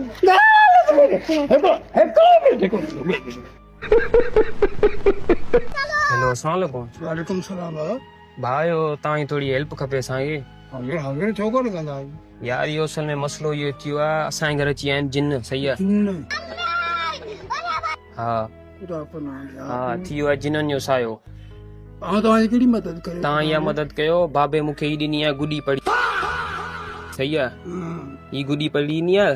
Hello अस्सलाम वालेकुम। वालेकुम सलाम बाबा। भाई तव्हांजी थोड़ी हेल्प खपे असांखे। हांगे छो कोन कंदा यार इहो असल में मसलो इहो थियो आहे, असांजे घर अची विया आहिनि जिन। सही आहे? हा हा, थी वियो आहे जिननि जो सायो। तव्हांजी कहिड़ी मदद करे? तव्हां इहा मदद कयो, बाबे मूंखे ही ॾिनी आहे गुॾी पढ़ी। सही आहे? ही गुॾी पढ़ी ॾिनी आहे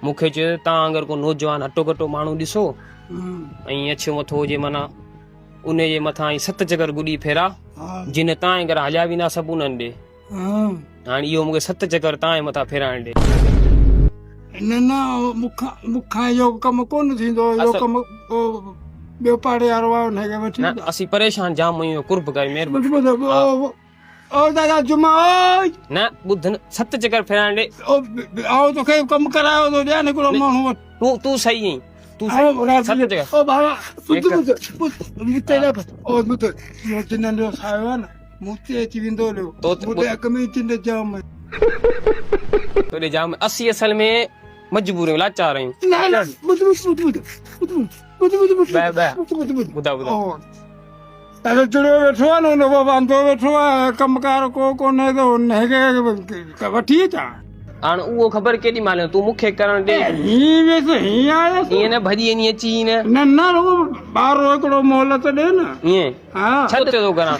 मूंखे। चयो तव्हां अगरि को नौजवान हटो कटो माण्हू ॾिसो ऐं अछो मथो हुजे, माना उन जे मथां 7 चकर गुॾी फेरा जिन तव्हांजे घर हलिया वेंदा सभु उन्हनि ॾे। हाणे इहो मूंखे 7 चकर तव्हांजे मथां फेराइण ॾे। न न मूंखां इहो कमु कोन थींदो। इहो कमु ॿियो पाड़े वारो आहे हुनखे वठी। न असीं परेशान जाम आहियूं, कुर्ब करे महिरबानी। ओ दादा जुमा न ॿुध न, 7 चकर फेराइण ॾे। आओ तोखे कमु करायो थो ॾियां न हिकिड़ो माण्हू वटि। तूं सही आहीं, तूं 7 चकर। ओ बाबा जिननि जो सायो आहे न मूंते अची वेंदो अॻ में चिंड जाम तोॾे जाम। असीं असल में मजबूर आहियूं, लाचार आहियूं। जुड़ियो वेठो आहे न वांदो वेठो आहे, कमकार को कोन्हे त हुनखे वठी अचां। हाणे उहो ख़बर केॾी महिल तूं मूंखे करण ॾे। ईअं न भॼी वेंदी अची न न ॿारो हिकिड़ो मोहलत ॾे न। ईअं छा थो करां?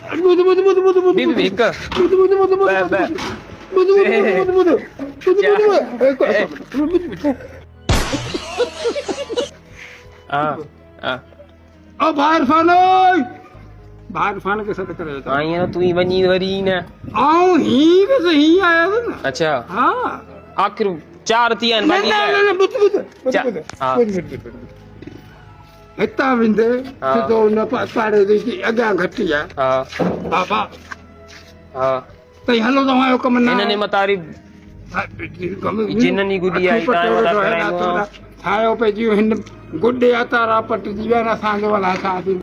बाहर के सद करे तो आईया तू ही वनी वरी न आओ ही बस ही आया था ना। अच्छा हां आखिर 4 थियन बाकी न बुत हां हिता विंदे तो न पाड़े दे की अगा घटी है। हां बाबा हां तई हलो तो आयो कम ना इनने मतारी जिननी गुडी आई ताई मता कराइनो थायो पे जी हिन गुडे आतारा पट जीवन असा जो वाला साथी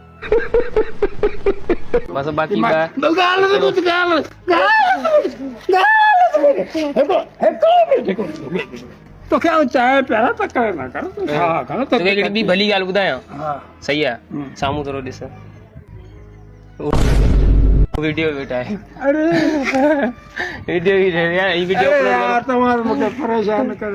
बस बाकी गाल तो क्या चाहे प्यारा तक ना कर। हां कर तो भी भली गाल बुधाया। हां सही है, सामू थोरो दिस वीडियो बेटा है। अरे वीडियो यार, ये वीडियो यार तुम्हारे मुझे परेशान कर।